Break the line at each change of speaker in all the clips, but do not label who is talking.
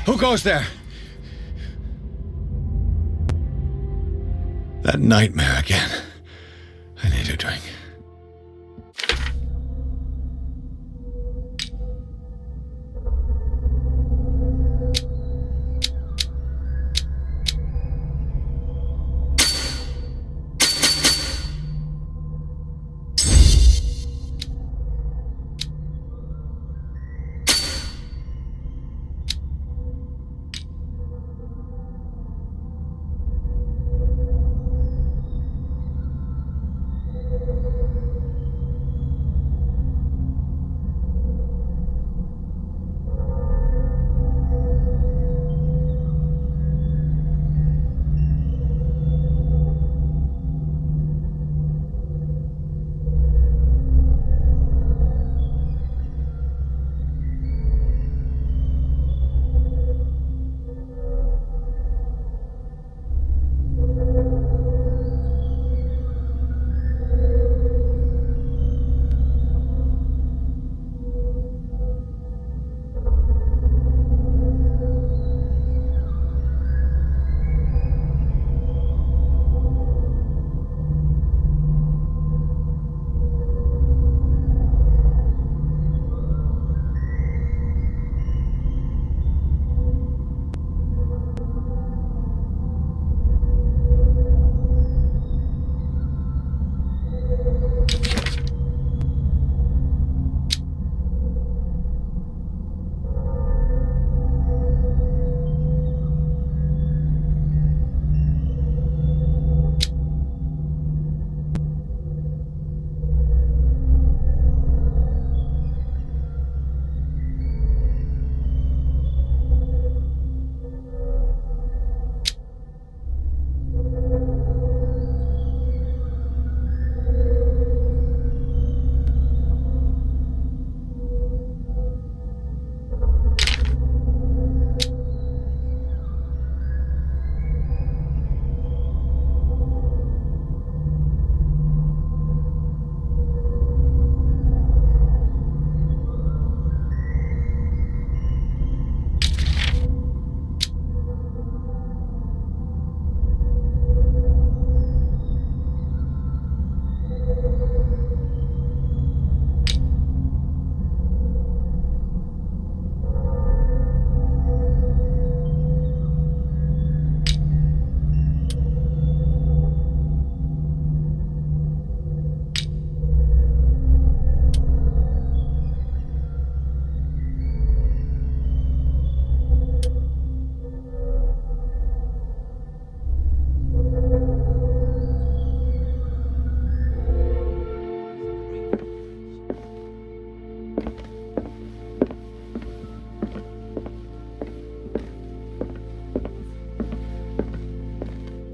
Who goes there? That nightmare again. I need a drink.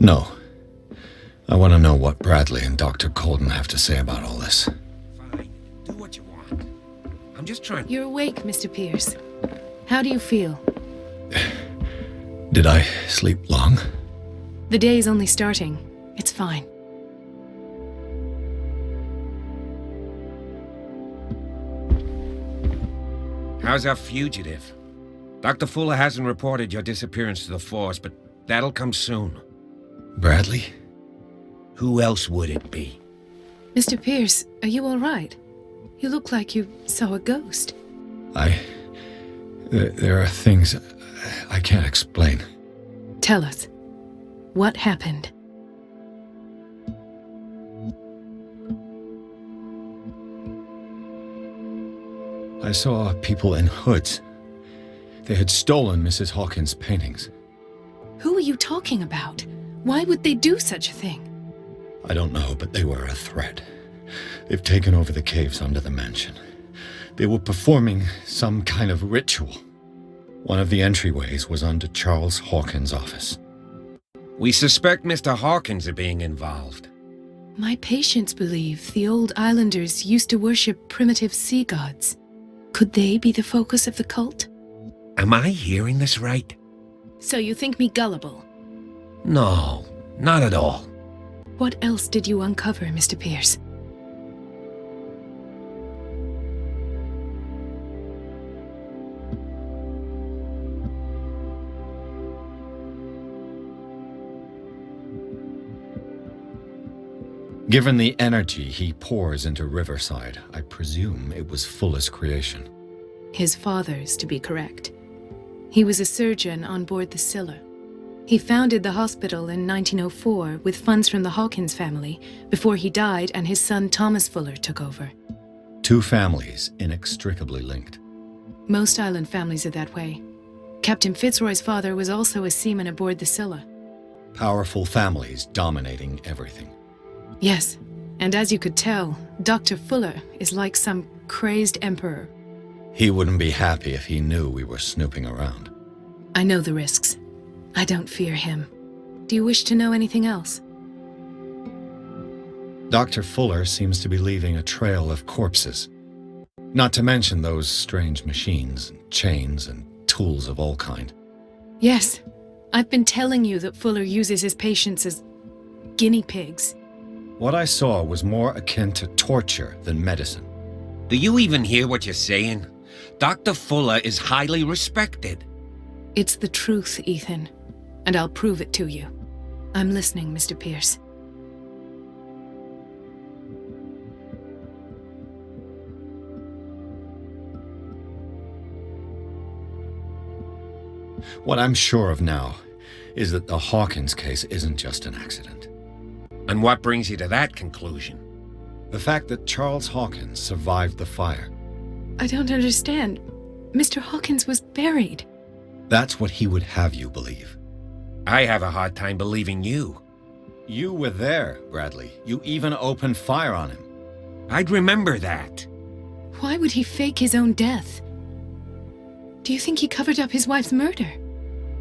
No. I want to know what Bradley and Dr. Colden have to say about all this.
Fine. Do what you want. I'm just trying...
You're awake, Mr. Pierce. How do you feel?
Did I sleep long?
The day's only starting. It's fine.
How's our fugitive? Dr. Fuller hasn't reported your disappearance to the Force, but that'll come soon.
Bradley?
Who else would it be?
Mr. Pierce, are you all right? You look like you saw a ghost.
There are things I can't explain.
Tell us. What happened?
I saw people in hoods. They had stolen Mrs. Hawkins' paintings.
Who are you talking about? Why would they do such a thing?
I don't know, but they were a threat. They've taken over the caves under the mansion. They were performing some kind of ritual. One of the entryways was under Charles Hawkins' office.
We suspect Mr. Hawkins of being involved.
My patients believe the old islanders used to worship primitive sea gods. Could they be the focus of the cult?
Am I hearing this right?
So you think me gullible?
No, not at all.
What else did you uncover, Mr. Pierce?
Given the energy he pours into Riverside, I presume it was Fuller's creation.
His father's, to be correct. He was a surgeon on board the Scylla. He founded the hospital in 1904 with funds from the Hawkins family before he died and his son Thomas Fuller took over.
Two families inextricably linked.
Most island families are that way. Captain Fitzroy's father was also a seaman aboard the Scylla.
Powerful families dominating everything.
Yes, and as you could tell, Dr. Fuller is like some crazed emperor.
He wouldn't be happy if he knew we were snooping around.
I know the risks. I don't fear him. Do you wish to know anything else?
Dr. Fuller seems to be leaving a trail of corpses. Not to mention those strange machines, and chains, and tools of all kind.
Yes. I've been telling you that Fuller uses his patients as guinea pigs.
What I saw was more akin to torture than medicine.
Do you even hear what you're saying? Dr. Fuller is highly respected.
It's the truth, Ethan. And I'll prove it to you. I'm listening, Mr. Pierce.
What I'm sure of now is that the Hawkins case isn't just an accident.
And what brings you to that conclusion?
The fact that Charles Hawkins survived the fire.
I don't understand. Mr. Hawkins was buried.
That's what he would have you believe.
I have a hard time believing you.
You were there, Bradley. You even opened fire on him.
I'd remember that.
Why would he fake his own death? Do you think he covered up his wife's murder?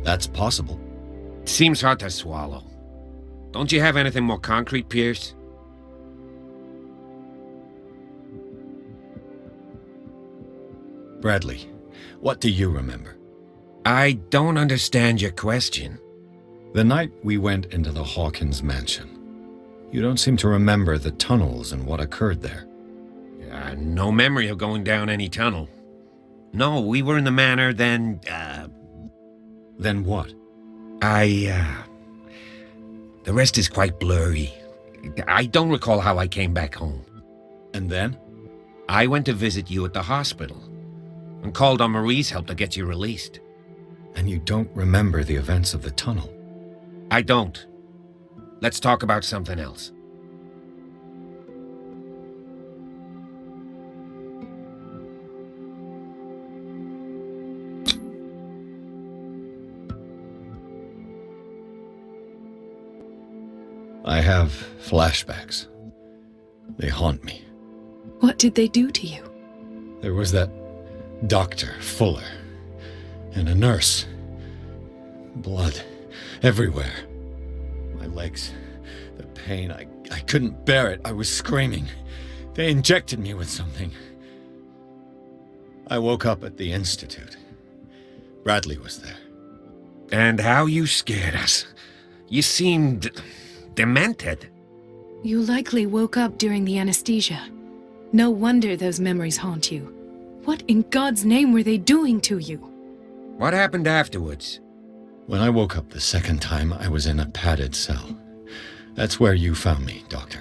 That's possible.
Seems hard to swallow. Don't you have anything more concrete, Pierce?
Bradley, what do you remember?
I don't understand your question.
The night we went into the Hawkins mansion. You don't seem to remember the tunnels and what occurred there.
No memory of going down any tunnel. No, we were in the manor, then,
Then what?
The rest is quite blurry. I don't recall how I came back home.
And then?
I went to visit you at the hospital and called on Marie's help to get you released.
And you don't remember the events of the tunnel?
I don't. Let's talk about something else.
I have flashbacks. They haunt me.
What did they do to you?
There was that Dr. Fuller and a nurse. Blood everywhere. My legs, the pain, I couldn't bear it. I was screaming. They injected me with something. I woke up at the Institute. Bradley was there.
And how you scared us. You seemed demented.
You likely woke up during the anesthesia. No wonder those memories haunt you. What in God's name were they doing to you?
What happened afterwards?
When I woke up the second time, I was in a padded cell. That's where you found me, Doctor.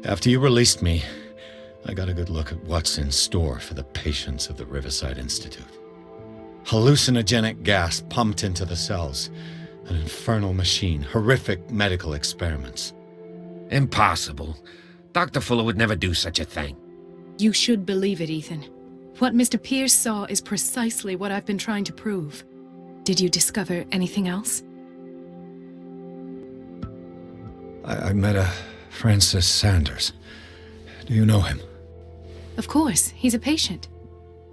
After you released me, I got a good look at what's in store for the patients of the Riverside Institute. Hallucinogenic gas pumped into the cells. An infernal machine, horrific medical experiments.
Impossible. Dr. Fuller would never do such a thing.
You should believe it, Ethan. What Mr. Pierce saw is precisely what I've been trying to prove. Did you discover anything else?
I met a Francis Sanders. Do you know him?
Of course, he's a patient.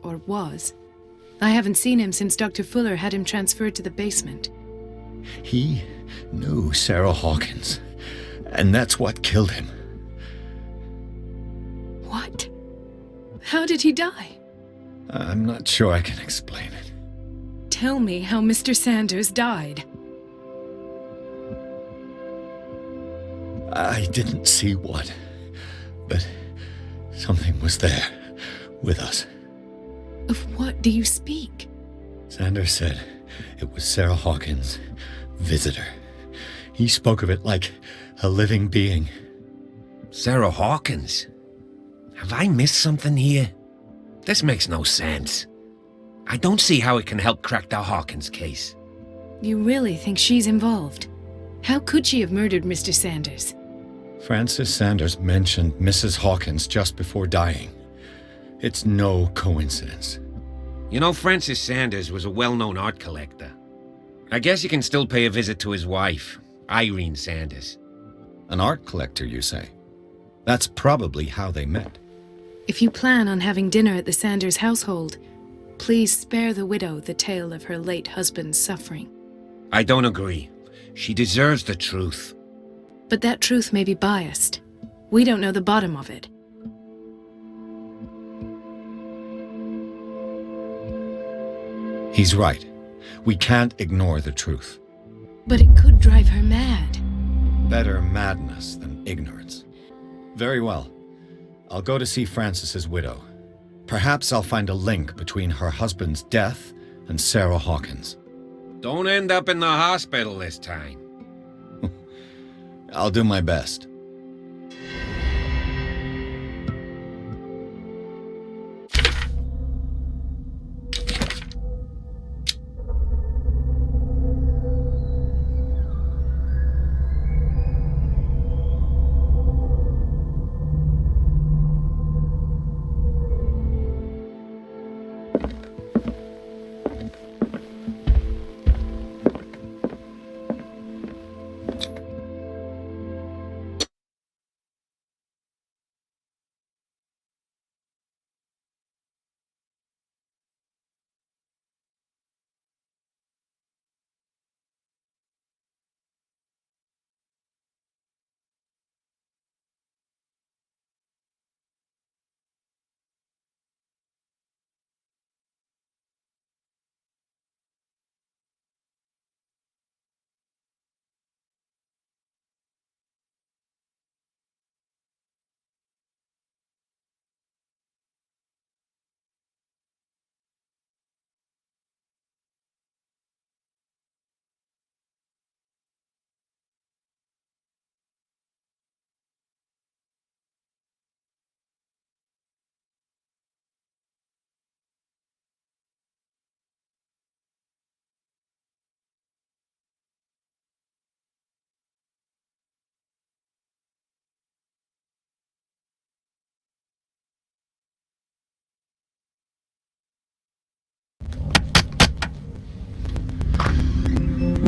Or was. I haven't seen him since Dr. Fuller had him transferred to the basement.
He knew Sarah Hawkins, and that's what killed him.
What? How did he die?
I'm not sure I can explain it.
Tell me how Mr. Sanders died.
I didn't see what, but something was there with us.
Of what do you speak?
Sanders said it was Sarah Hawkins' visitor. He spoke of it like a living being.
Sarah Hawkins? Have I missed something here? This makes no sense. I don't see how it can help crack the Hawkins case.
You really think she's involved? How could she have murdered Mr. Sanders?
Francis Sanders mentioned Mrs. Hawkins just before dying. It's no coincidence.
You know, Francis Sanders was a well-known art collector. I guess you can still pay a visit to his wife, Irene Sanders.
An art collector, you say? That's probably how they met.
If you plan on having dinner at the Sanders household, please spare the widow the tale of her late husband's suffering.
I don't agree. She deserves the truth.
But that truth may be biased. We don't know the bottom of it.
He's right. We can't ignore the truth.
But it could drive her mad.
Better madness than ignorance. Very well. I'll go to see Francis's widow. Perhaps I'll find a link between her husband's death and Sarah Hawkins.
Don't end up in the hospital this time.
I'll do my best.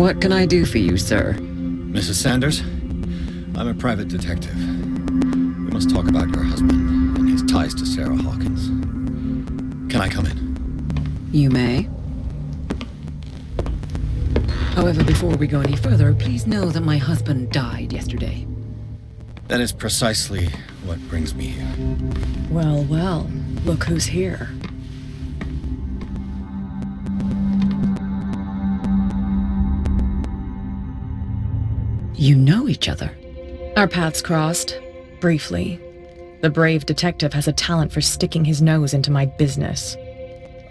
What can I do for you, sir?
Mrs. Sanders? I'm a private detective. We must talk about your husband and his ties to Sarah Hawkins. Can I come in?
You may. However, before we go any further, please know that my husband died yesterday.
That is precisely what brings me here.
Well, well, look who's here. You know each other.
Our paths crossed, briefly. The brave detective has a talent for sticking his nose into my business.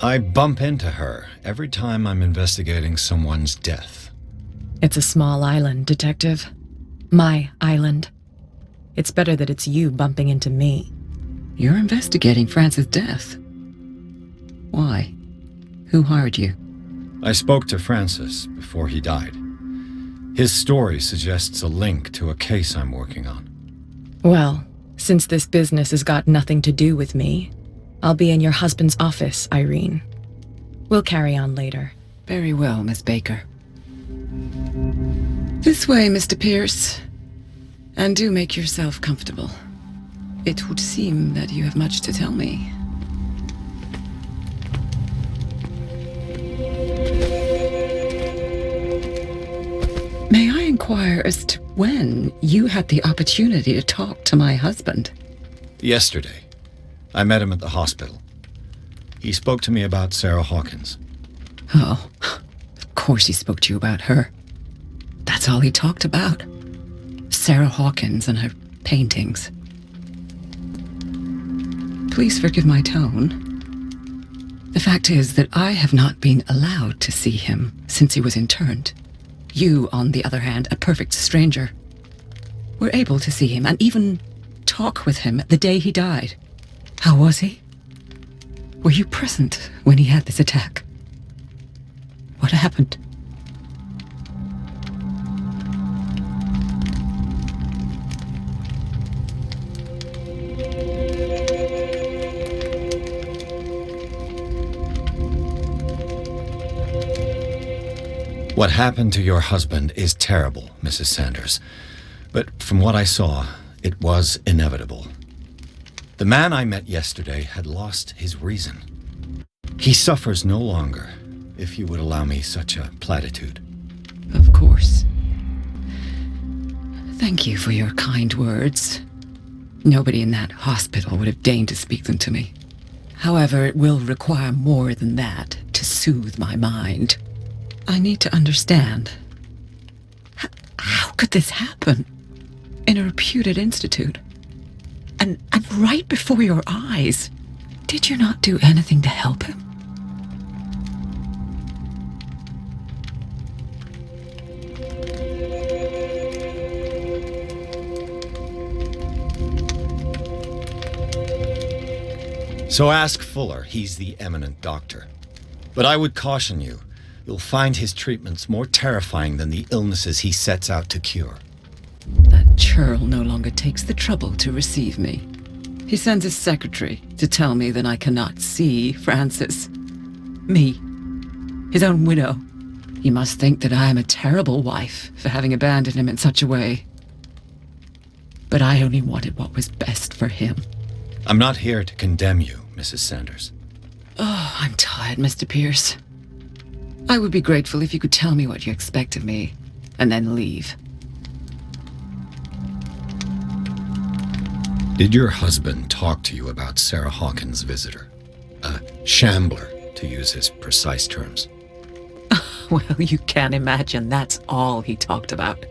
I bump into her every time I'm investigating someone's death.
It's a small island, detective. My island. It's better that it's you bumping into me.
You're investigating Francis' death. Why? Who hired you?
I spoke to Francis before he died. His story suggests a link to a case I'm working on.
Well, since this business has got nothing to do with me, I'll be in your husband's office, Irene. We'll carry on later.
Very well, Miss Baker. This way, Mr. Pierce. And do make yourself comfortable. It would seem that you have much to tell me. May I inquire as to when you had the opportunity to talk to my husband?
Yesterday, I met him at the hospital. He spoke to me about Sarah Hawkins.
Oh, of course he spoke to you about her. That's all he talked about. Sarah Hawkins and her paintings. Please forgive my tone. The fact is that I have not been allowed to see him since he was interned. You, on the other hand, a perfect stranger, were able to see him and even talk with him the day he died. How was he? Were you present when he had this attack? What happened?
What happened to your husband is terrible, Mrs. Sanders. But from what I saw, it was inevitable. The man I met yesterday had lost his reason. He suffers no longer, if you would allow me such a platitude.
Of course. Thank you for your kind words. Nobody in that hospital would have deigned to speak them to me. However, it will require more than that to soothe my mind. I need to understand. How could this happen? In a reputed institute? And right before your eyes? Did you not do anything to help him?
So ask Fuller, he's the eminent doctor. But I would caution you, you'll find his treatments more terrifying than the illnesses he sets out to cure.
That churl no longer takes the trouble to receive me. He sends his secretary to tell me that I cannot see Francis. Me. His own widow. He must think that I am a terrible wife for having abandoned him in such a way. But I only wanted what was best for him.
I'm not here to condemn you, Mrs. Sanders.
Oh, I'm tired, Mr. Pierce. I would be grateful if you could tell me what you expect of me, and then leave.
Did your husband talk to you about Sarah Hawkins' visitor? A shambler, to use his precise terms.
Well, you can imagine that's all he talked about.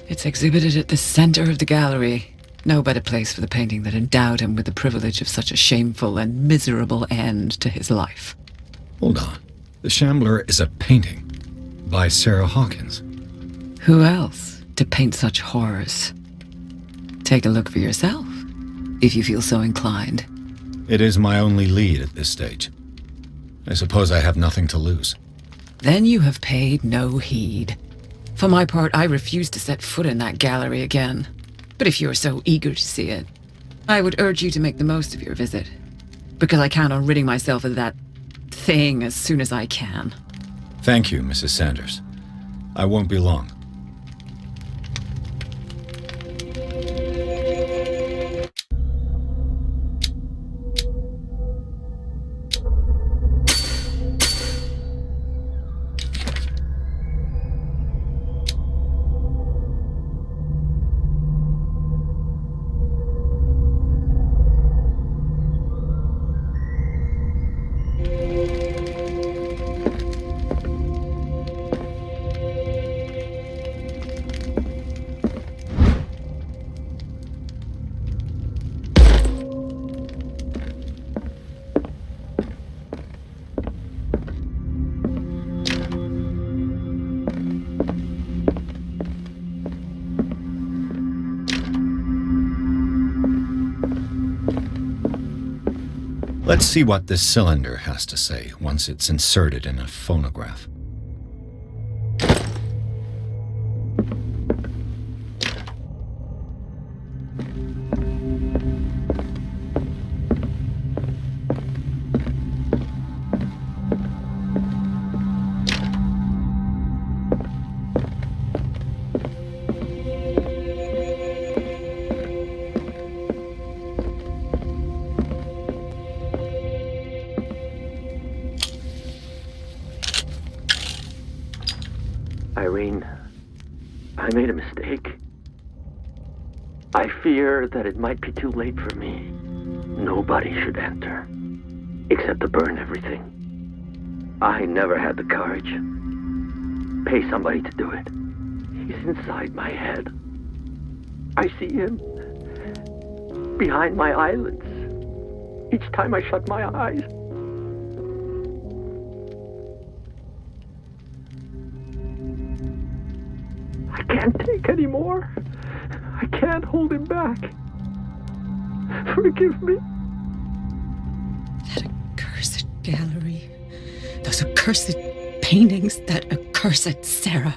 It's exhibited at the center of the gallery. No better place for the painting that endowed him with the privilege of such a shameful and miserable end to his life.
Hold on. The Shambler is a painting by Sarah Hawkins.
Who else to paint such horrors? Take a look for yourself, if you feel so inclined.
It is my only lead at this stage. I suppose I have nothing to lose.
Then you have paid no heed. For my part, I refuse to set foot in that gallery again. But if you're so eager to see it, I would urge you to make the most of your visit, because I count on ridding myself of that thing as soon as I can.
Thank you, Mrs. Sanders. I won't be long. Let's see what this cylinder has to say once it's inserted in a phonograph.
Irene, I made a mistake. I fear that it might be too late for me. Nobody should enter, except to burn everything. I never had the courage. Pay somebody to do it. He's inside my head. I see him behind my eyelids each time I shut my eyes. I can't take any more. I can't hold him back. Forgive me.
That accursed gallery. Those accursed paintings. That accursed Sarah.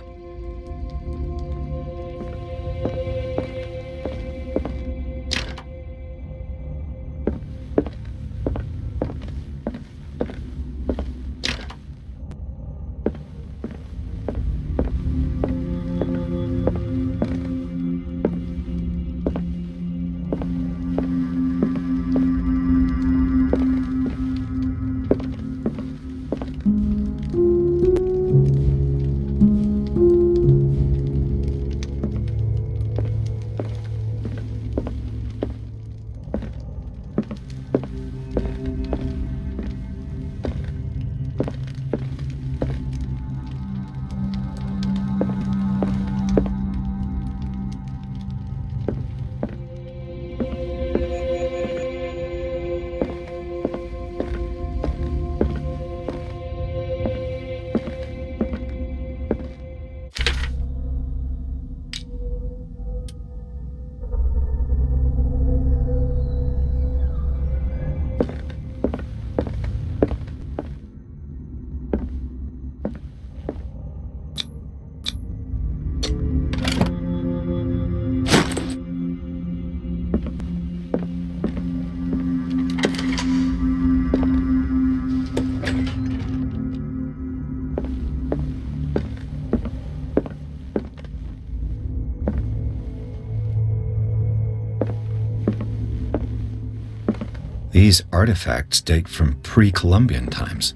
These artifacts date from pre-Columbian times.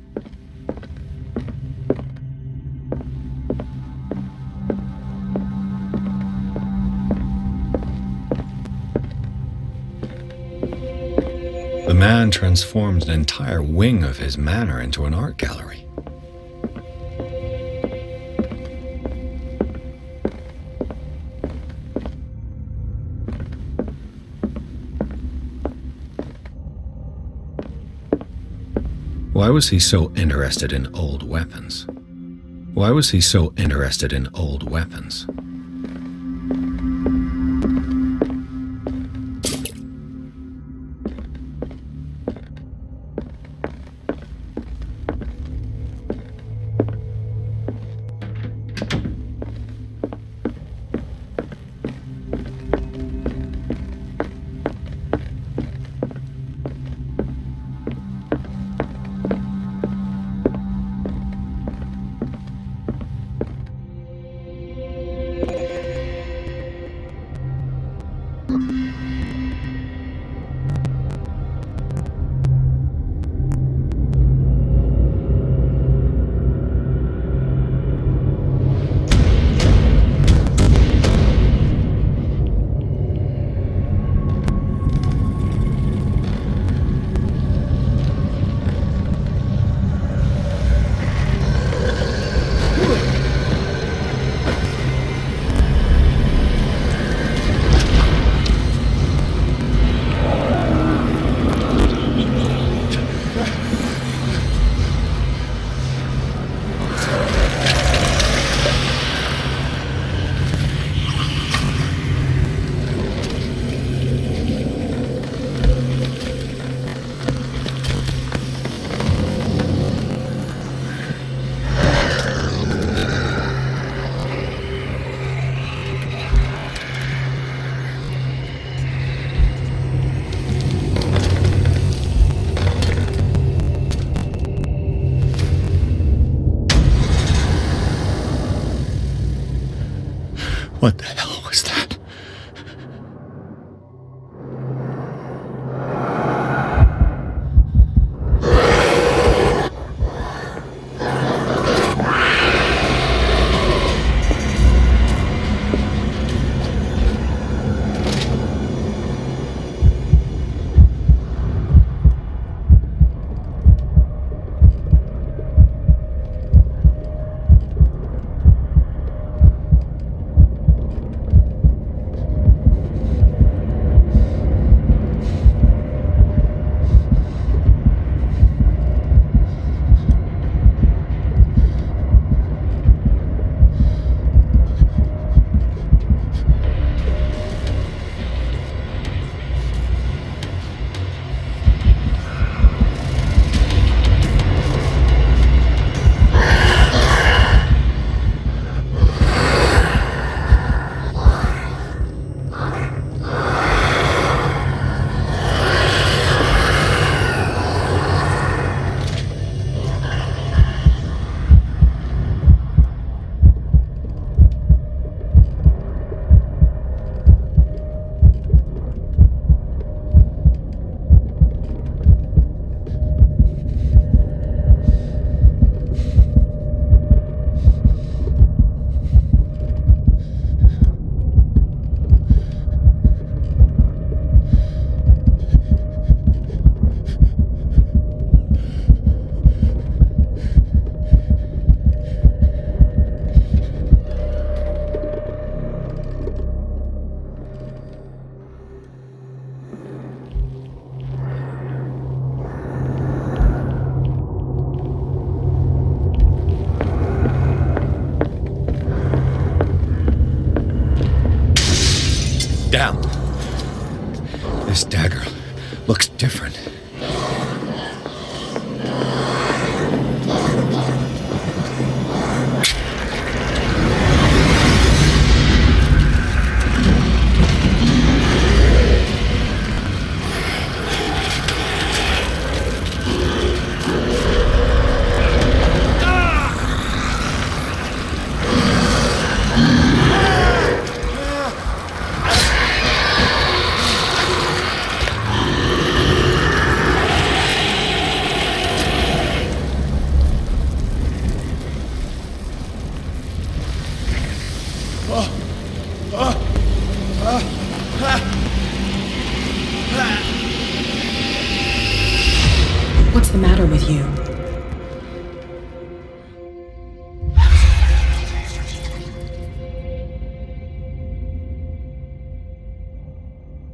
The man transformed an entire wing of his manor into an art gallery. Why was he so interested in old weapons? Why was he so interested in old weapons? What the hell was that?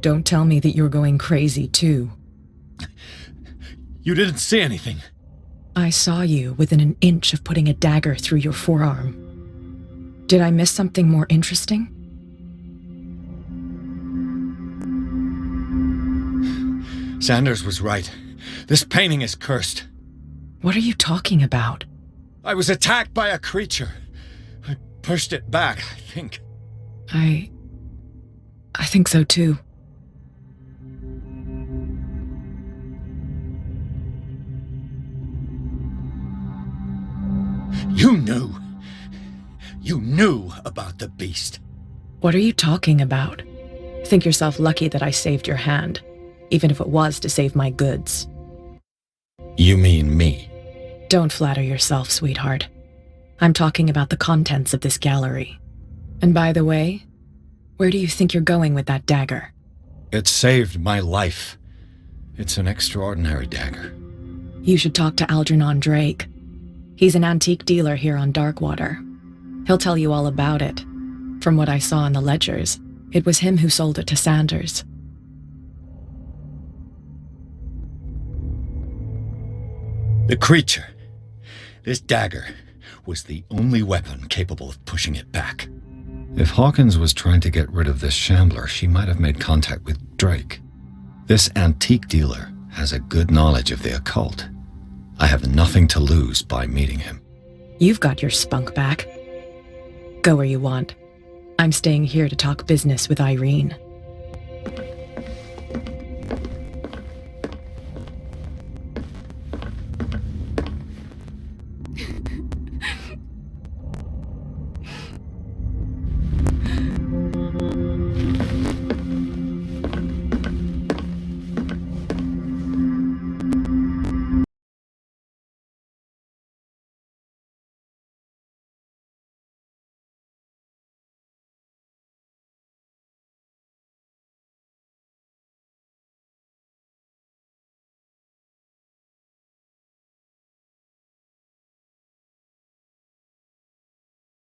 Don't tell me that you're going crazy, too.
You didn't see anything.
I saw you within an inch of putting a dagger through your forearm. Did I miss something more interesting?
Sanders was right. This painting is cursed.
What are you talking about?
I was attacked by a creature. I pushed it back, I think.
I think so too.
You knew. You knew about the beast.
What are you talking about? Think yourself lucky that I saved your hand, even if it was to save my goods.
You mean me?
Don't flatter yourself, sweetheart. I'm talking about the contents of this gallery. And by the way, where do you think you're going with that dagger?
It saved my life. It's an extraordinary dagger.
You should talk to Algernon Drake. He's an antique dealer here on Darkwater. He'll tell you all about it. From what I saw in the ledgers, it was him who sold it to Sanders.
The creature, this dagger, was the only weapon capable of pushing it back. If Hawkins was trying to get rid of this shambler, she might have made contact with Drake. This antique dealer has a good knowledge of the occult. I have nothing to lose by meeting him.
You've got your spunk back. Go where you want. I'm staying here to talk business with Irene.